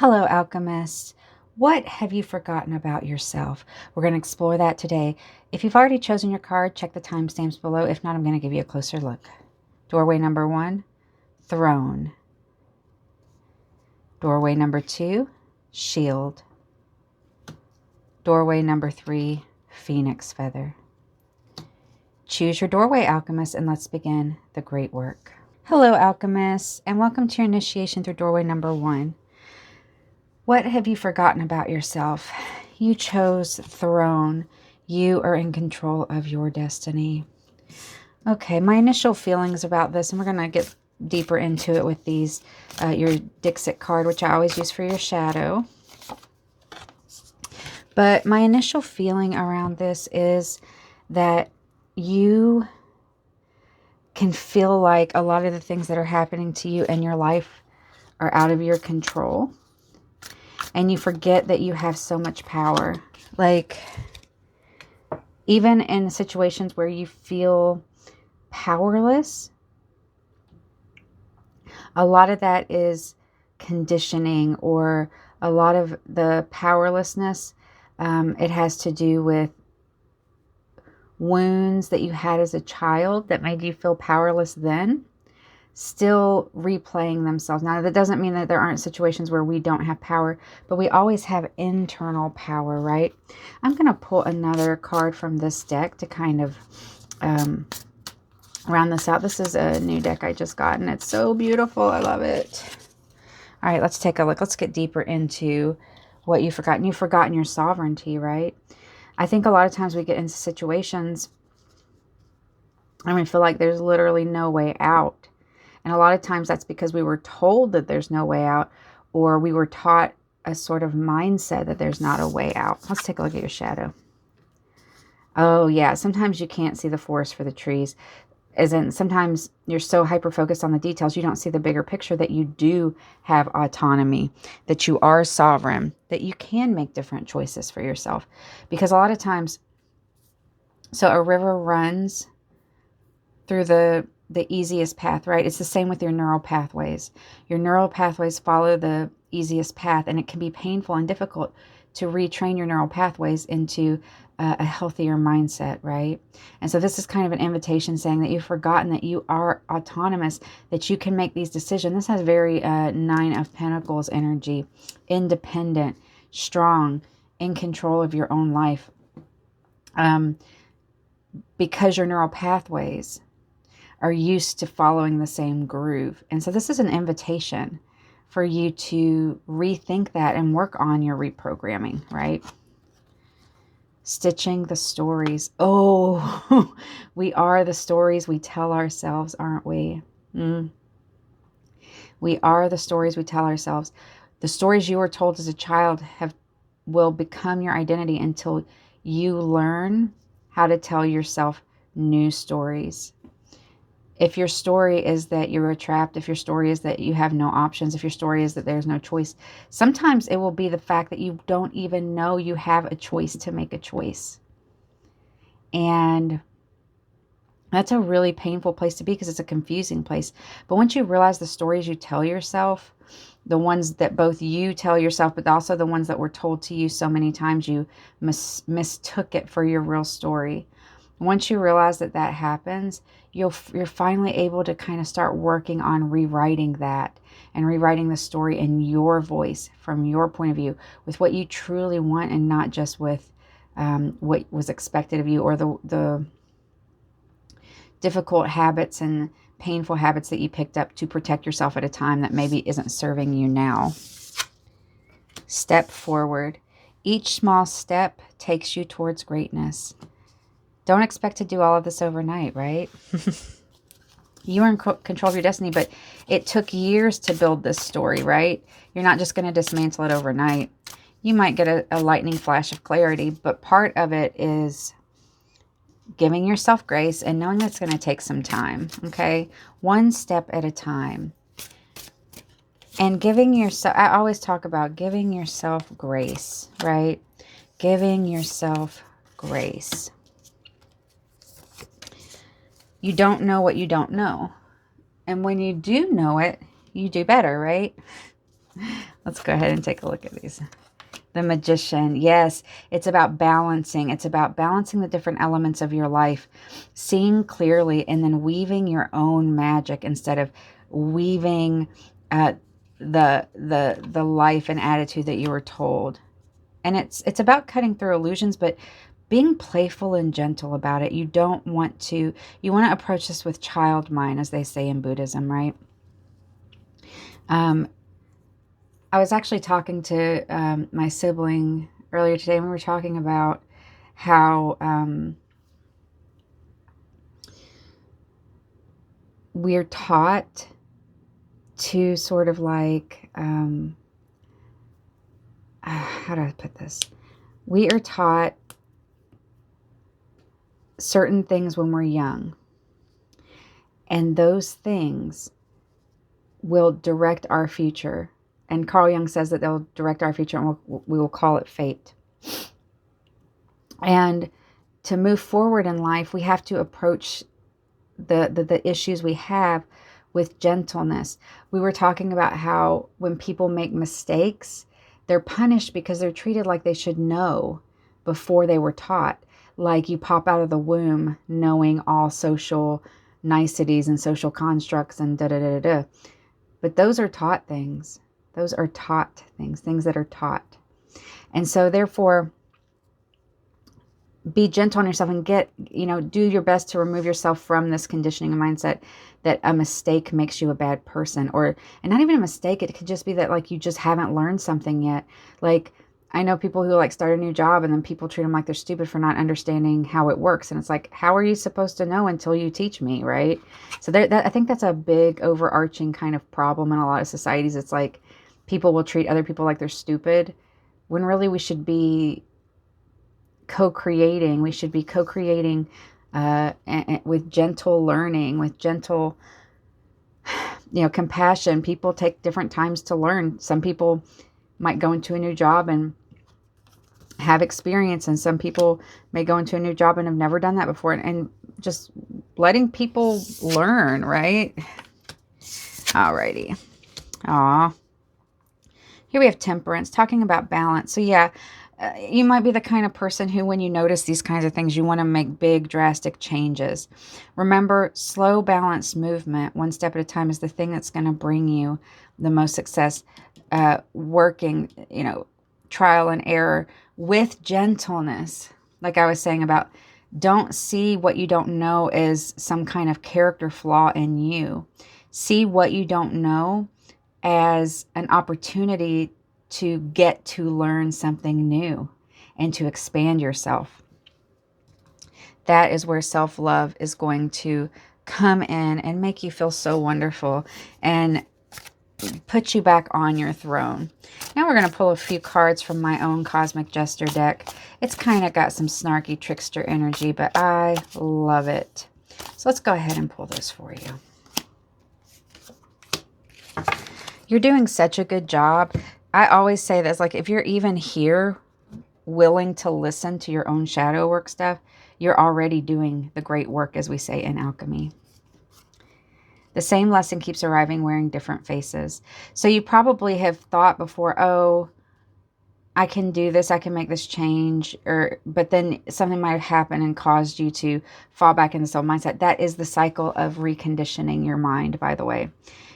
Hello, Alchemist. What have you forgotten about yourself? We're going to explore that today. If you've already chosen your card, check the timestamps below. If not, I'm going to give you a closer look. Doorway number 1, Throne. Doorway number 2, Shield. Doorway number 3, Phoenix Feather. Choose your doorway, Alchemist, and let's begin the great work. Hello, Alchemist, and welcome to your initiation through doorway number 1. What have you forgotten about yourself? You chose Throne. You are in control of your destiny. Okay, my initial feelings about this, and we're going to get deeper into it with these, your Dixit card, which I always use for your shadow. But my initial feeling around this is that you can feel like a lot of the things that are happening to you in your life are out of your control. And you forget that you have so much power. Like, even in situations where you feel powerless, a lot of that is conditioning, or a lot of the powerlessness, it has to do with wounds that you had as a child that made you feel powerless then, still replaying themselves. Now, that doesn't mean that there aren't situations where we don't have power, but we always have internal power, right? I'm going to pull another card from this deck to kind of round this out. This is a new deck I just got, and it's so beautiful. I love it. All right, let's take a look. Let's get deeper into what you've forgotten. You've forgotten your sovereignty, right? I think a lot of times we get into situations and we feel like there's literally no way out. And a lot of times that's because we were told that there's no way out, or we were taught a sort of mindset that there's not a way out. Let's take a look at your shadow. Oh, yeah. Sometimes you can't see the forest for the trees. As in, sometimes you're so hyper-focused on the details, you don't see the bigger picture, that you do have autonomy, that you are sovereign, that you can make different choices for yourself. Because a lot of times, so a river runs through the easiest path, right? It's the same with your neural pathways. Your neural pathways follow the easiest path, and it can be painful and difficult to retrain your neural pathways into a healthier mindset, right? And so this is kind of an invitation saying that you've forgotten that you are autonomous, that you can make these decisions. This has very Nine of Pentacles energy, independent, strong, in control of your own life. Because your neural pathways are used to following the same groove. And so this is an invitation for you to rethink that and work on your reprogramming, right? Stitching the stories. Oh, we are the stories we tell ourselves, aren't we? We are the stories we tell ourselves. The stories you were told as a child will become your identity until you learn how to tell yourself new stories. If your story is that you're trapped, if your story is that you have no options, if your story is that there's no choice, sometimes it will be the fact that you don't even know you have a choice to make a choice. And that's a really painful place to be, because it's a confusing place. But once you realize the stories you tell yourself, the ones that both you tell yourself, but also the ones that were told to you so many times you mistook it for your real story. Once you realize that that happens, you're finally able to kind of start working on rewriting that, and rewriting the story in your voice, from your point of view, with what you truly want, and not just with what was expected of you, or the difficult habits and painful habits that you picked up to protect yourself at a time that maybe isn't serving you now. Step forward. Each small step takes you towards greatness. Don't expect to do all of this overnight, right? You are in control of your destiny, but it took years to build this story, right? You're not just going to dismantle it overnight. You might get a lightning flash of clarity, but part of it is giving yourself grace and knowing it's going to take some time, okay? One step at a time. And giving yourself, I always talk about giving yourself grace, right? Giving yourself grace. You don't know what you don't know. And when you do know it, you do better, right? Let's go ahead and take a look at these. The Magician. Yes, it's about balancing. It's about balancing the different elements of your life, seeing clearly, and then weaving your own magic instead of weaving the life and attitude that you were told. And it's about cutting through illusions, but being playful and gentle about it. You want to approach this with child mind, as they say in Buddhism, right? I was actually talking to my sibling earlier today, and we were talking about how we're taught to sort of like, how do I put this? We are taught certain things when we're young, and those things will direct our future. And Carl Jung says that they'll direct our future, and we will call it fate. And to move forward in life, we have to approach the issues we have with gentleness. We were talking about how when people make mistakes, they're punished because they're treated like they should know before they were taught. Like you pop out of the womb knowing all social niceties and social constructs and da-da-da-da-da. But those are taught things. Those are taught things that are taught. And so therefore, be gentle on yourself and do your best to remove yourself from this conditioning and mindset that a mistake makes you a bad person, and not even a mistake. It could just be that like you just haven't learned something yet. Like I know people who like start a new job and then people treat them like they're stupid for not understanding how it works. And it's like, how are you supposed to know until you teach me, right? So I think that's a big overarching kind of problem in a lot of societies. It's like people will treat other people like they're stupid when really we should be co-creating. We should be co-creating with gentle learning, with gentle, compassion. People take different times to learn. Some people might go into a new job and have experience, and some people may go into a new job and have never done that before, and just letting people learn, right? Alrighty. Aw. Here we have Temperance, talking about balance. So yeah, you might be the kind of person who, when you notice these kinds of things, you want to make big, drastic changes. Remember, slow, balanced movement, one step at a time, is the thing that's going to bring you the most success. Working, trial and error with gentleness. Like I was saying about, don't see what you don't know as some kind of character flaw in you. See what you don't know as an opportunity to get to learn something new and to expand yourself. That is where self-love is going to come in and make you feel so wonderful and put you back on your throne. Now we're going to pull a few cards from my own Cosmic Jester deck. It's kind of got some snarky trickster energy, but I love it. So let's go ahead and pull this for you. You're doing such a good job. I always say this, like if you're even here willing to listen to your own shadow work stuff, you're already doing the great work, as we say in alchemy. The same lesson keeps arriving wearing different faces. So you probably have thought before, oh, I can do this, I can make this change, but then something might have happened and caused you to fall back into self mindset. That is the cycle of reconditioning your mind, by the way.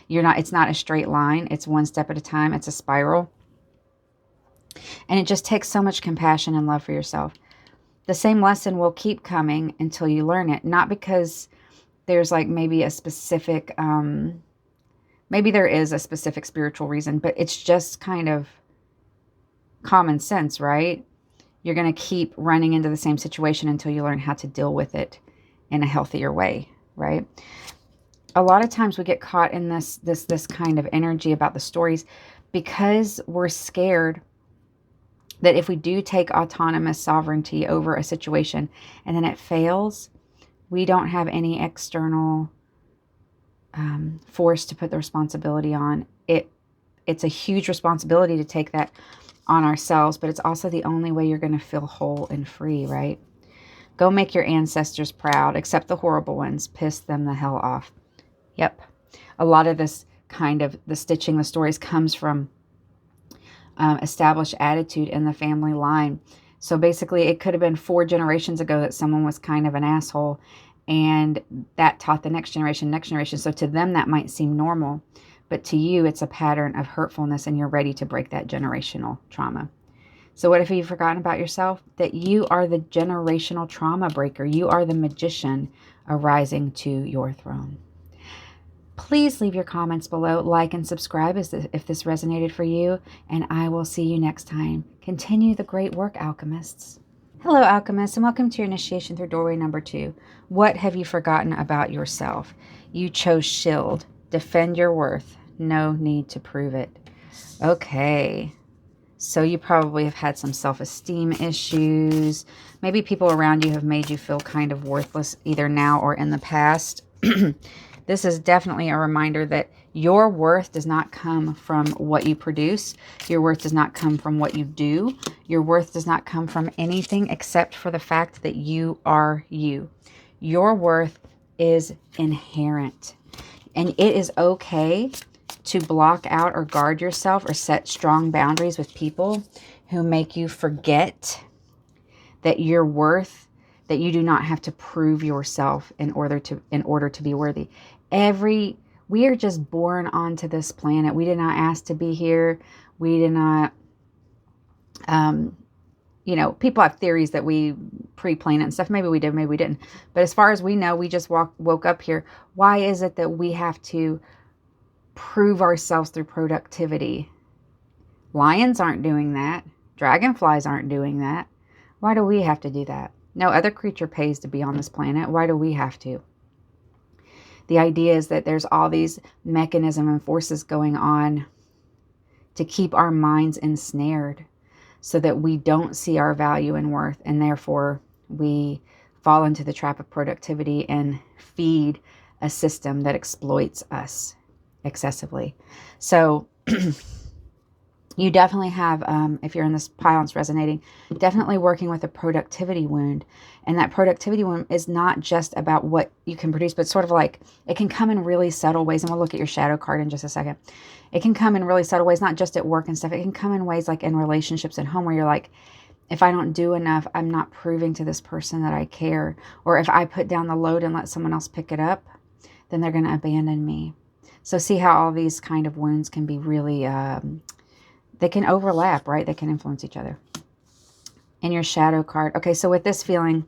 It's not a straight line. It's one step at a time. It's a spiral. And it just takes so much compassion and love for yourself. The same lesson will keep coming until you learn it. Not because there's like maybe a specific, maybe there is a specific spiritual reason, but it's just kind of common sense, right? You're going to keep running into the same situation until you learn how to deal with it in a healthier way, right? A lot of times we get caught in this kind of energy about the stories because we're scared that if we do take autonomous sovereignty over a situation and then it fails, we don't have any external force to put the responsibility on. It's a huge responsibility to take that on ourselves, but it's also the only way you're going to feel whole and free, right? Go make your ancestors proud, except the horrible ones. Piss them the hell off. Yep. A lot of this kind of the stitching the stories comes from established attitude in the family line. So basically, it could have been 4 generations ago that someone was kind of an asshole, and that taught the next generation, next generation. So to them, that might seem normal, but to you, it's a pattern of hurtfulness, and you're ready to break that generational trauma. So what if you've forgotten about yourself? That you are the generational trauma breaker. You are the magician arising to your throne. Please leave your comments below, like and subscribe if this resonated for you, and I will see you next time. Continue the great work, alchemists. Hello, alchemists, and welcome to your initiation through doorway number 2. What have you forgotten about yourself? You chose shield. Defend your worth. No need to prove it. Okay. So you probably have had some self-esteem issues. Maybe people around you have made you feel kind of worthless either now or in the past. This is definitely a reminder that your worth does not come from what you produce. Your worth does not come from what you do. Your worth does not come from anything except for the fact that you are you. Your worth is inherent. And it is okay to block out or guard yourself or set strong boundaries with people who make you forget that your worth, that you do not have to prove yourself in order to be worthy. We are just born onto this planet. We did not ask to be here. We did not, people have theories that we pre-planned it and stuff. Maybe we did, maybe we didn't. But as far as we know, we just woke up here. Why is it that we have to prove ourselves through productivity? Lions aren't doing that. Dragonflies aren't doing that. Why do we have to do that? No other creature pays to be on this planet. Why do we have to? The idea is that there's all these mechanisms and forces going on to keep our minds ensnared so that we don't see our value and worth, and therefore we fall into the trap of productivity and feed a system that exploits us excessively. So you definitely have, if you're in this pile and it's resonating, definitely working with a productivity wound. And that productivity wound is not just about what you can produce, but sort of like it can come in really subtle ways. And we'll look at your shadow card in just a second. It can come in really subtle ways, not just at work and stuff. It can come in ways like in relationships at home where you're like, if I don't do enough, I'm not proving to this person that I care. Or if I put down the load and let someone else pick it up, then they're going to abandon me. So see how all these kind of wounds can be really... they can overlap, right? They can influence each other. In your shadow card. Okay, so with this feeling,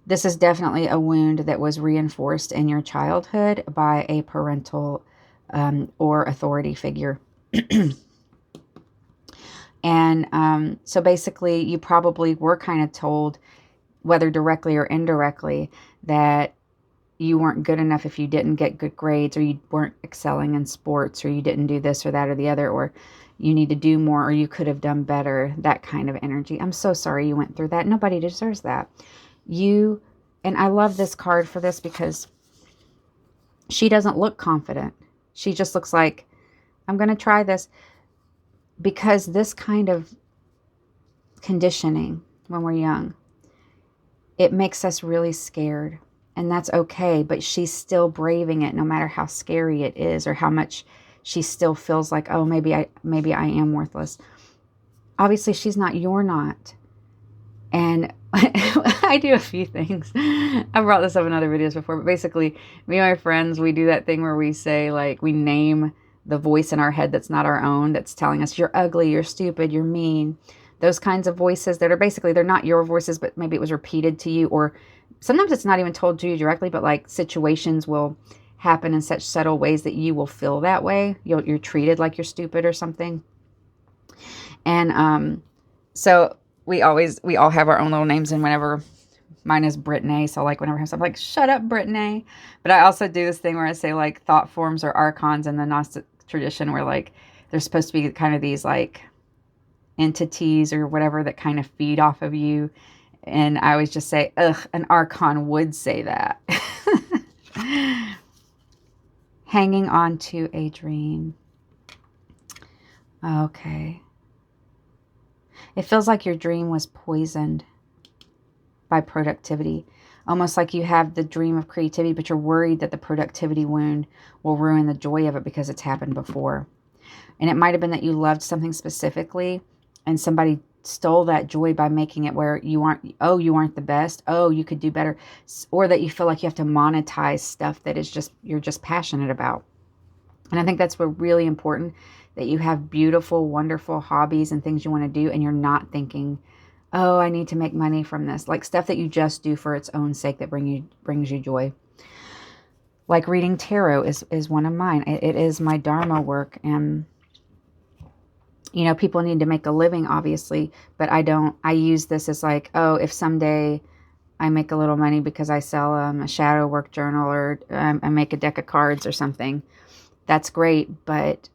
this is definitely a wound that was reinforced in your childhood by a parental or authority figure. And so basically, you probably were kind of told, whether directly or indirectly, that you weren't good enough if you didn't get good grades, or you weren't excelling in sports, or you didn't do this or that or the other, or you need to do more, or you could have done better, that kind of energy. I'm so sorry you went through that. Nobody deserves that. And I love this card for this because she doesn't look confident. She just looks like, I'm going to try this. Because this kind of conditioning when we're young, it makes us really scared. And that's okay, but she's still braving it no matter how scary it is, or how much she still feels like, oh, maybe I am worthless. Obviously, she's not. You're not. And I do a few things. I brought this up in other videos before, but basically, me and my friends, we do that thing where we say, like, we name the voice in our head that's not our own, that's telling us, you're ugly, you're stupid, you're mean. Those kinds of voices that are basically, they're not your voices, but maybe it was repeated to you, or sometimes it's not even told to you directly, but like situations will happen in such subtle ways that you will feel that way. You're treated like you're stupid or something. And so we all have our own little names, and whenever mine is Brittany, so like whenever I have something, like, shut up, Brittany. But I also do this thing where I say like thought forms or archons in the Gnostic tradition, where like there's supposed to be kind of these like entities or whatever that kind of feed off of you. And I always just say, ugh, an archon would say that. Hanging on to a dream. Okay. It feels like your dream was poisoned by productivity. Almost like you have the dream of creativity, but you're worried that the productivity wound will ruin the joy of it because it's happened before. And it might have been that you loved something specifically and somebody stole that joy by making it where you aren't, oh, you aren't the best. Oh, you could do better. Or that you feel like you have to monetize stuff that is just, you're just passionate about. And I think that's really important, that you have beautiful, wonderful hobbies and things you want to do. And you're not thinking, oh, I need to make money from this. Like stuff that you just do for its own sake that brings you joy. Like reading tarot is one of mine. It is my Dharma work. And you know, people need to make a living, obviously, but I use this as like, oh, if someday I make a little money because I sell a shadow work journal, or I make a deck of cards or something, that's great, but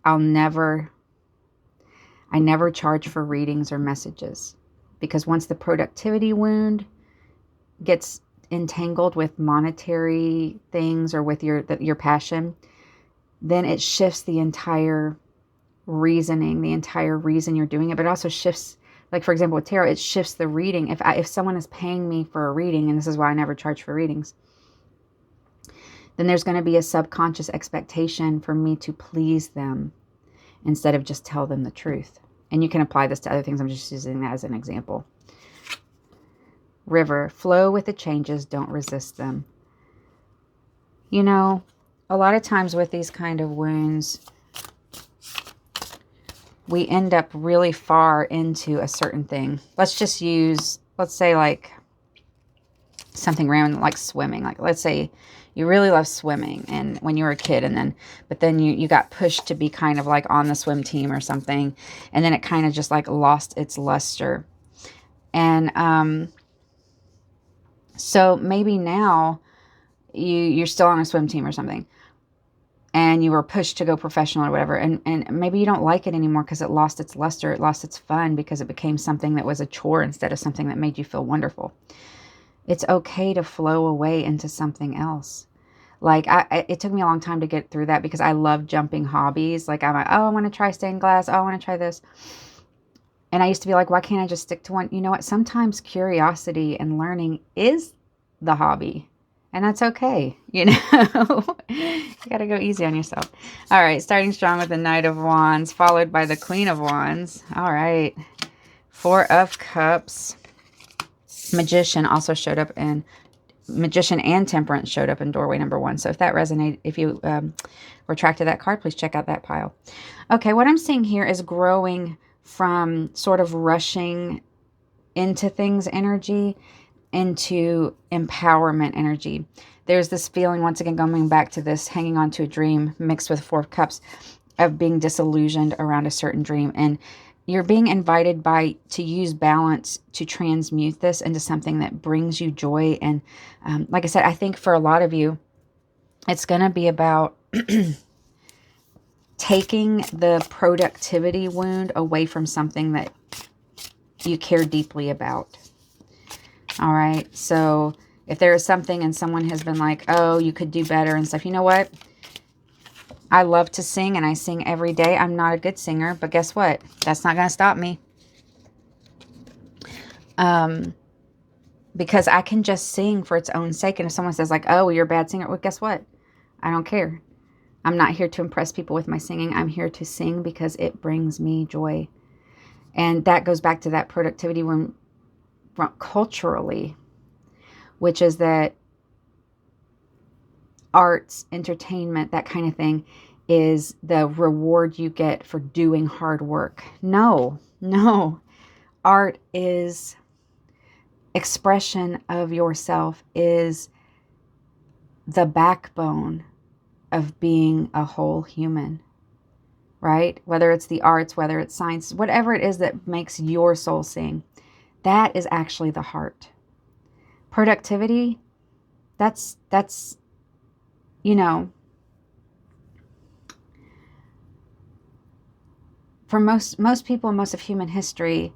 I never charge for readings or messages, because once the productivity wound gets entangled with monetary things or with your passion, then it shifts the entire reasoning, the entire reason you're doing it. But it also shifts, like for example with tarot, it shifts the reading. If someone is paying me for a reading, and this is why I never charge for readings, then there's going to be a subconscious expectation for me to please them instead of just tell them the truth. And you can apply this to other things. I'm just using that as an example. River, flow with the changes, don't resist them. You know, a lot of times with these kind of wounds, we end up really far into a certain thing. Let's say like something random, like swimming. Like let's say you really love swimming and when you were a kid, but then you got pushed to be kind of like on the swim team or something. And then it kind of just like lost its luster. And so maybe now you're still on a swim team or something, and you were pushed to go professional or whatever, and maybe you don't like it anymore because it lost its luster, it lost its fun, because it became something that was a chore instead of something that made you feel wonderful. It's okay to flow away into something else. Like it took me a long time to get through that, because I love jumping hobbies. Like I'm like, oh, I want to try stained glass. Oh, I want to try this. And I used to be like, why can't I just stick to one? You know what? Sometimes curiosity and learning is the hobby. And that's okay, you know. You got to go easy on yourself. All right, starting strong with the Knight of Wands, followed by the Queen of Wands. All right, Four of Cups. Magician also showed up, and Magician and Temperance showed up in doorway number 1. So if that resonated, if you retracted that card, please check out that pile. Okay, what I'm seeing here is growing from sort of rushing into things energy into empowerment energy. There's this feeling, once again, going back to this hanging on to a dream mixed with Four of Cups, of being disillusioned around a certain dream. And you're being invited to use balance to transmute this into something that brings you joy. And like I said, I think for a lot of you, it's going to be about taking the productivity wound away from something that you care deeply about. All right. So if there is something and someone has been like, oh, you could do better and stuff, you know what? I love to sing and I sing every day. I'm not a good singer, but guess what? That's not going to stop me. Because I can just sing for its own sake. And if someone says like, oh, well, you're a bad singer, well, guess what? I don't care. I'm not here to impress people with my singing. I'm here to sing because it brings me joy. And that goes back to that productivity when culturally, which is that arts, entertainment, that kind of thing is the reward you get for doing hard work. No. Art is expression of yourself, is the backbone of being a whole human, right? Whether it's the arts, whether it's science, whatever it is that makes your soul sing, that is actually the heart. Productivity, that's you know, for most people, most of human history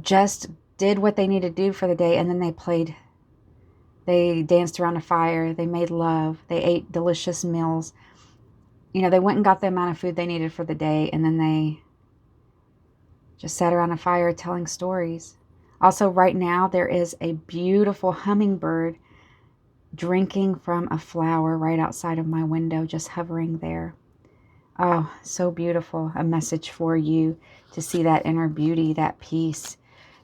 just did what they needed to do for the day, and then they played. They danced around a fire, they made love, they ate delicious meals. You know, they went and got the amount of food they needed for the day, and then they just sat around a fire telling stories. Also, right now, there is a beautiful hummingbird drinking from a flower right outside of my window, just hovering there. Oh, so beautiful. A message for you to see that inner beauty, that peace.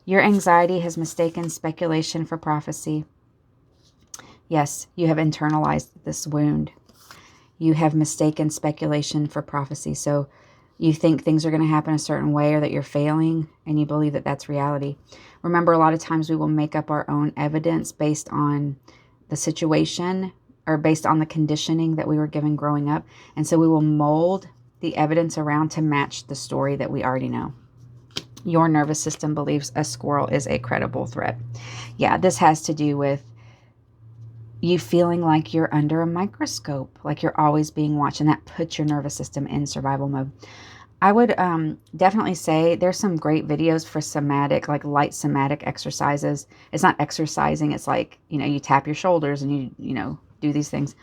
Your anxiety has mistaken speculation for prophecy. Yes, you have internalized this wound. You have mistaken speculation for prophecy. So you think things are going to happen a certain way, or that you're failing, and you believe that that's reality. Remember, a lot of times we will make up our own evidence based on the situation or based on the conditioning that we were given growing up. And so we will mold the evidence around to match the story that we already know. Your nervous system believes a squirrel is a credible threat. Yeah, this has to do with you feeling like you're under a microscope, like you're always being watched, and that puts your nervous system in survival mode. I would definitely say there's some great videos for somatic, like light somatic exercises. It's not exercising. It's like, you tap your shoulders and you do these things.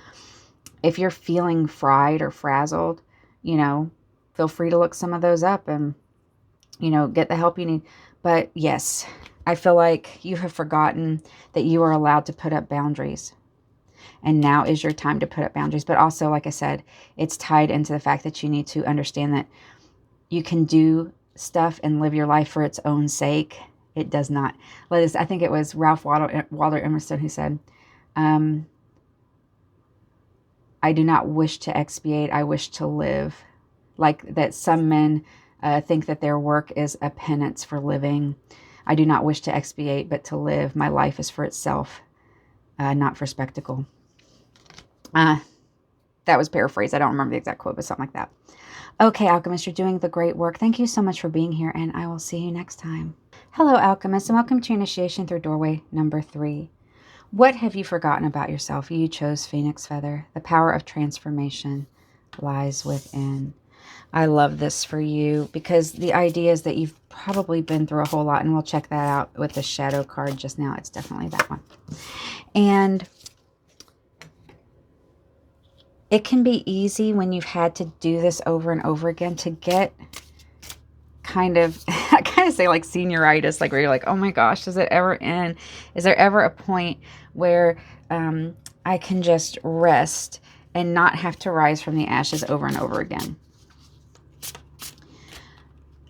If you're feeling fried or frazzled, feel free to look some of those up and, get the help you need. But yes, I feel like you have forgotten that you are allowed to put up boundaries. And now is your time to put up boundaries. But also, like I said, it's tied into the fact that you need to understand that you can do stuff and live your life for its own sake. It does not. I think it was Ralph Waldo Emerson who said, I do not wish to expiate, I wish to live. Like that some men think that their work is a penance for living. I do not wish to expiate, but to live. My life is for itself, not for spectacle. That was paraphrased. I don't remember the exact quote, but something like that. Okay, Alchemist, you're doing the great work. Thank you so much for being here, and I will see you next time. Hello, Alchemist, and welcome to your initiation through doorway number 3. What have you forgotten about yourself? You chose Phoenix Feather. The power of transformation lies within. I love this for you because the idea is that you've probably been through a whole lot, and we'll check that out with the shadow card just now. It's definitely that one. And it can be easy when you've had to do this over and over again to get kind of, I kind of say like senioritis, like where you're like, oh my gosh, does it ever end? Is there ever a point where I can just rest and not have to rise from the ashes over and over again?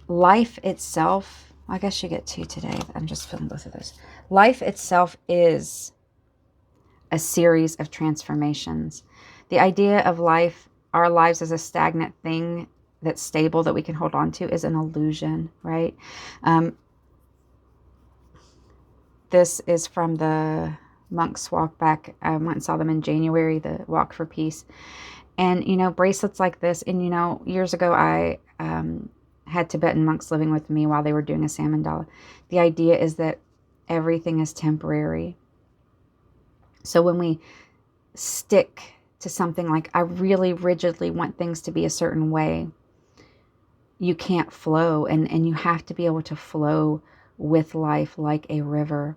Life itself, I guess you get 2 today. I'm just feeling both of those. Life itself is a series of transformations. The idea of life, our lives as a stagnant thing that's stable that we can hold on to, is an illusion, right? This is from the Monks Walk back. I went and saw them in January, the Walk for Peace. And, bracelets like this. And, years ago, I had Tibetan monks living with me while they were doing a salmon dollar. The idea is that everything is temporary. So when we stick to something like, I really rigidly want things to be a certain way, you can't flow, and you have to be able to flow with life like a river.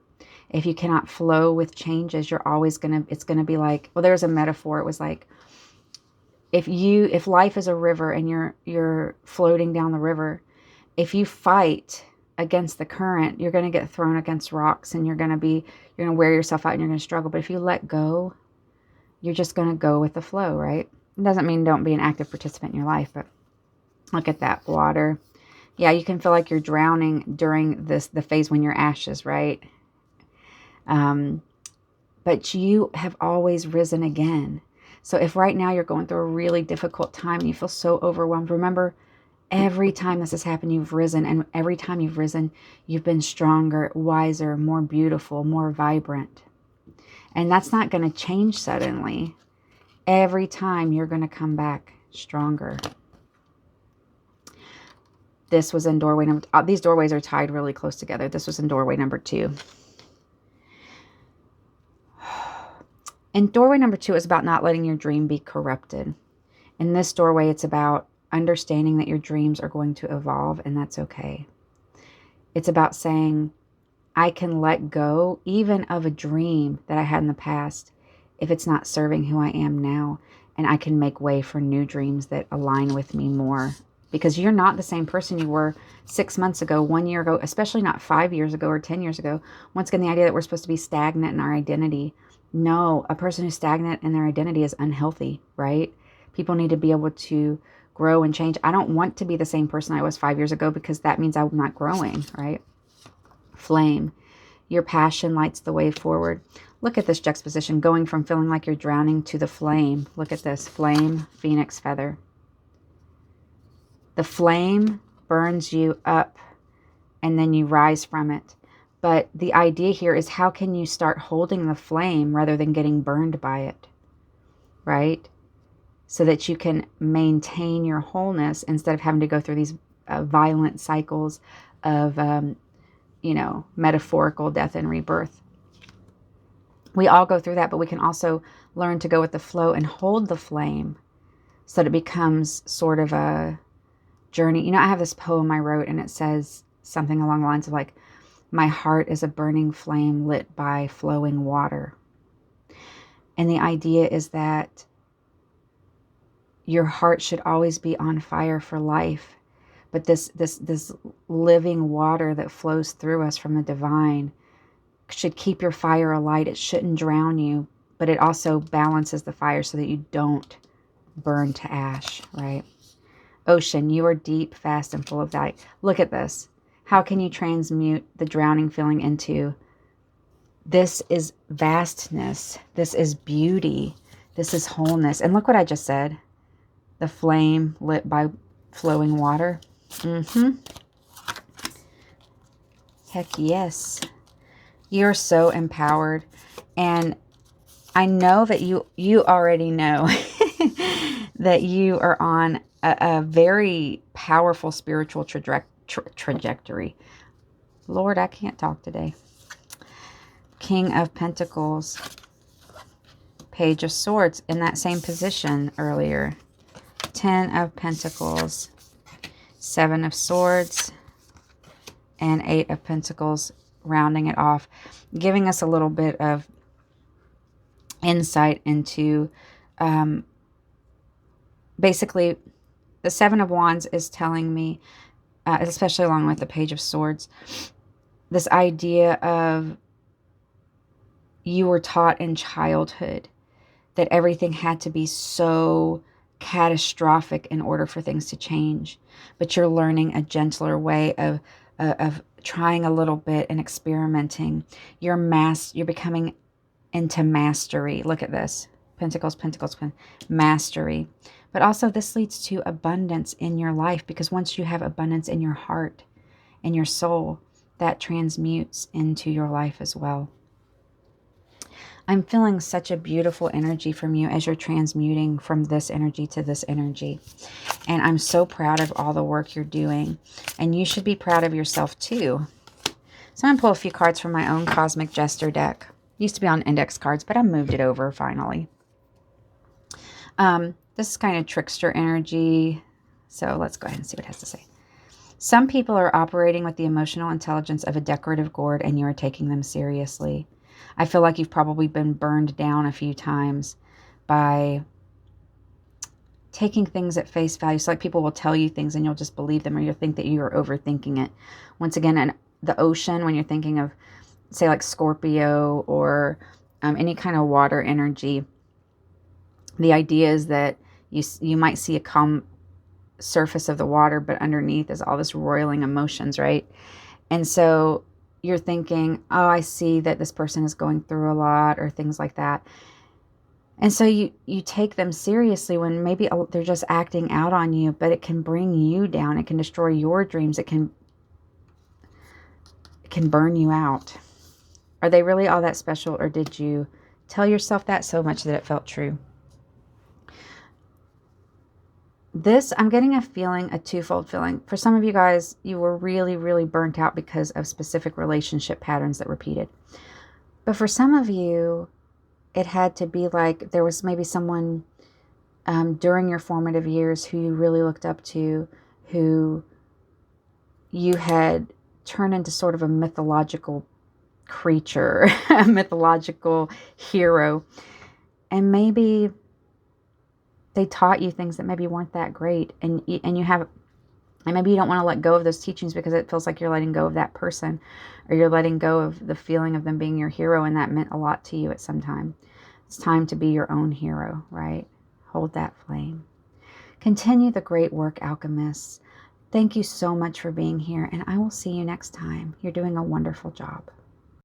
If you cannot flow with changes, you're always it's gonna be like, well, there's a metaphor. It was like, if life is a river and you're floating down the river, if you fight against the current, you're going to get thrown against rocks, and you're going to wear yourself out, and you're going to struggle. But if you let go, you're just going to go with the flow, right? It doesn't mean don't be an active participant in your life, but look at that water. Yeah, you can feel like you're drowning during the phase when you're ashes, right? But you have always risen again. So if right now you're going through a really difficult time and you feel so overwhelmed, remember, every time this has happened, you've risen. And every time you've risen, you've been stronger, wiser, more beautiful, more vibrant. And that's not going to change suddenly. Every time you're going to come back stronger. This was in doorway number... these doorways are tied really close together. This was in doorway number 2. And doorway number 2 is about not letting your dream be corrupted. In this doorway, it's about understanding that your dreams are going to evolve, and that's okay. It's about saying, I can let go even of a dream that I had in the past if it's not serving who I am now, and I can make way for new dreams that align with me more. Because you're not the same person you were 6 months ago, 1 year ago, especially not 5 years ago or 10 years ago. Once again, the idea that we're supposed to be stagnant in our identity. No, a person who's stagnant in their identity is unhealthy, right? People need to be able to grow and change. I don't want to be the same person I was 5 years ago, because that means I'm not growing, right? Flame. Your passion lights the way forward. Look at this juxtaposition, going from feeling like you're drowning to the flame. Look at this, flame, phoenix feather. The flame burns you up and then you rise from it. But the idea here is, how can you start holding the flame rather than getting burned by it, right? So that you can maintain your wholeness instead of having to go through these violent cycles of metaphorical death and rebirth. We all go through that, but we can also learn to go with the flow and hold the flame so that it becomes sort of a journey. I have this poem I wrote, and it says something along the lines of like, my heart is a burning flame lit by flowing water. And the idea is that your heart should always be on fire for life. But this living water that flows through us from the divine should keep your fire alight. It shouldn't drown you, but it also balances the fire so that you don't burn to ash, right? Ocean, you are deep, fast, and full of light. Look at this. How can you transmute the drowning feeling into, this is vastness, this is beauty, this is wholeness. And look what I just said. The flame lit by flowing water. Heck yes. You're so empowered. And I know that you already know that you are on a very powerful spiritual trajectory. Lord, I can't talk today. King of Pentacles. Page of Swords in that same position earlier. 10 of Pentacles. 7 of Swords. And 8 of Pentacles, rounding it off, giving us a little bit of insight into basically the 7 of Wands is telling me, especially along with the Page of Swords, this idea of you were taught in childhood that everything had to be so catastrophic in order for things to change. But you're learning a gentler way of trying a little bit and experimenting. You're becoming into mastery. Look at this. Pentacles, Pentacles, mastery. But also this leads to abundance in your life, because once you have abundance in your heart, in your soul, that transmutes into your life as well. I'm feeling such a beautiful energy from you as you're transmuting from this energy to this energy. And I'm so proud of all the work you're doing. And you should be proud of yourself too. So I'm going to pull a few cards from my own Cosmic Jester deck. Used to be on index cards, but I moved it over finally. This is kind of trickster energy. So let's go ahead and see what it has to say. Some people are operating with the emotional intelligence of a decorative gourd, and you are taking them seriously. I feel like you've probably been burned down a few times by taking things at face value. So like people will tell you things and you'll just believe them, or you'll think that you are overthinking it. Once again, in the ocean, when you're thinking of, say, like Scorpio or any kind of water energy, the idea is that you might see a calm surface of the water, but underneath is all this roiling emotions, right? And so you're thinking, oh, I see that this person is going through a lot, or things like that. And so you take them seriously when maybe they're just acting out on you, but it can bring you down. It can destroy your dreams. It can burn you out. Are they really all that special, or did you tell yourself that so much that it felt true? This, I'm getting a feeling, a twofold feeling. For some of you guys, you were really, really burnt out because of specific relationship patterns that repeated. But for some of you, it had to be like there was maybe someone during your formative years who you really looked up to, who you had turned into sort of a mythological creature, a mythological hero. And maybe they taught you things that maybe weren't that great, and maybe you don't want to let go of those teachings because it feels like you're letting go of that person, or you're letting go of the feeling of them being your hero, and that meant a lot to you at some time. It's time to be your own hero, right? Hold that flame. Continue the great work, alchemists. Thank you so much for being here, and I will see you next time. You're doing a wonderful job.